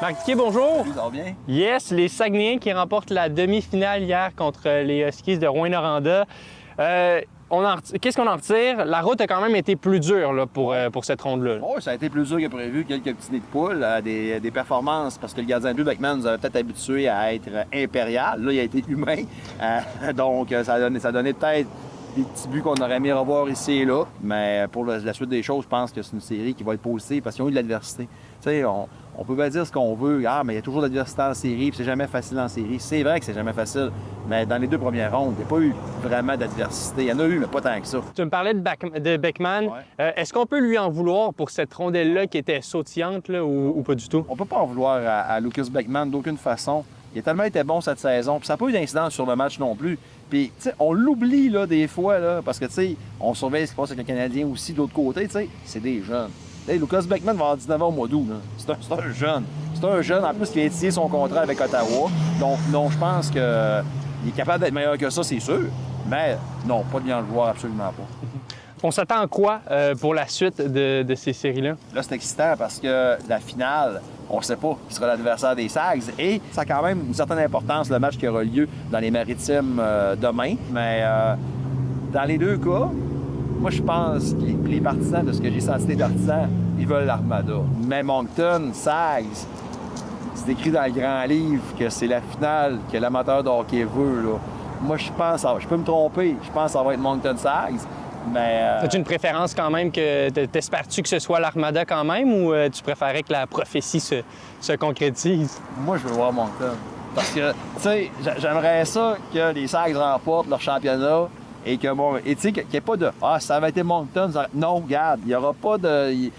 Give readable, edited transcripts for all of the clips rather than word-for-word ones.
Marc Tiquet, bonjour. Ça va bien? Yes, les Saguenayens qui remportent la demi-finale hier contre les Huskies de Rouyn-Noranda. Qu'est-ce qu'on en retire? La route a quand même été plus dure là, pour cette ronde-là. Oui, ça a été plus dur que prévu. Quelques petits nids de poule, des performances, parce que le gardien de but, Beckman, nous avait peut-être habitués à être impérial. Là, il a été humain. Donc, ça a donné peut-être des petits buts qu'on aurait aimé revoir ici et là. Mais pour la suite des choses, je pense que c'est une série qui va être positive parce qu'ils ont eu de l'adversité. Tu sais, on peut bien dire ce qu'on veut. Ah, mais il y a toujours de l'adversité en série, puis c'est jamais facile en série. C'est vrai que c'est jamais facile, mais dans les deux premières rondes, il n'y a pas eu vraiment d'adversité. Il y en a eu, mais pas tant que ça. Tu me parlais de Beckman. Ouais. Est-ce qu'on peut lui en vouloir pour cette rondelle-là qui était sautillante là, ou pas du tout? On peut pas en vouloir à Lucas Beckman d'aucune façon. Il a tellement été bon cette saison, puis ça n'a pas eu d'incidence sur le match non plus. Puis, tu sais, on l'oublie, là, des fois, là, parce que, tu sais, on surveille ce qui se passe avec le Canadien aussi de l'autre côté, tu sais, c'est des jeunes. Hey, Lucas Beckman va avoir 19 ans au mois d'août, là. C'est un jeune. C'est un jeune, en plus, qui a étiré son contrat avec Ottawa. Donc je pense qu'il est capable d'être meilleur que ça, c'est sûr. Mais non, pas de bien le voir, absolument pas. On s'attend à quoi pour la suite de ces séries-là? Là, c'est excitant parce que la finale, on ne sait pas qui sera l'adversaire des Sags. Et ça a quand même une certaine importance, le match qui aura lieu dans les Maritimes demain. Mais dans les deux cas, moi, je pense que les partisans, de ce que j'ai senti des partisans, ils veulent l'Armada. Mais Moncton, Sags, c'est écrit dans le grand livre que c'est la finale que l'amateur de hockey veut. Là. Moi, je peux me tromper, je pense que ça va être Moncton Sags. Mais as-tu une préférence quand même? T'espères-tu que ce soit l'Armada quand même ou tu préférais que la prophétie se concrétise? Moi, je veux voir Moncton. Parce que, tu sais, j'aimerais ça que les Sags remportent leur championnat et que, bon, et tu sais, qu'il n'y ait pas de « Ah, ça avait été Moncton. » Non, regarde, il n'y aura pas de...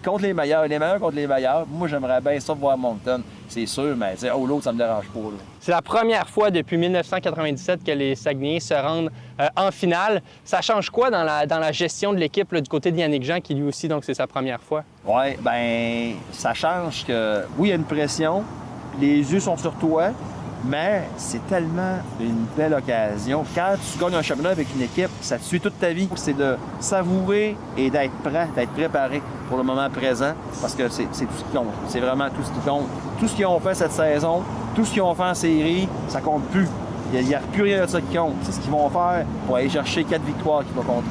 contre les meilleurs contre les meilleurs. Moi, j'aimerais bien ça voir Moncton, c'est sûr, mais l'autre, ça me dérange pas. Là. C'est la première fois depuis 1997 que les Saguenayens se rendent en finale. Ça change quoi dans la gestion de l'équipe du côté de Yannick Jean, qui lui aussi, donc c'est sa première fois? Oui, bien, ça change que, oui, il y a une pression, les yeux sont sur toi, mais c'est tellement une belle occasion. Quand tu gagnes un championnat avec une équipe, ça te suit toute ta vie. C'est de savourer et d'être prêt, d'être préparé pour le moment présent, parce que c'est tout ce qui compte. C'est vraiment tout ce qui compte. Tout ce qu'ils ont fait cette saison, tout ce qu'ils ont fait en série, ça compte plus. Il n'y a plus rien de ça qui compte. C'est ce qu'ils vont faire pour aller chercher 4 victoires qui vont compter.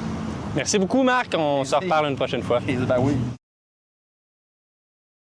Merci beaucoup, Marc. On se reparle une prochaine fois. Ben oui.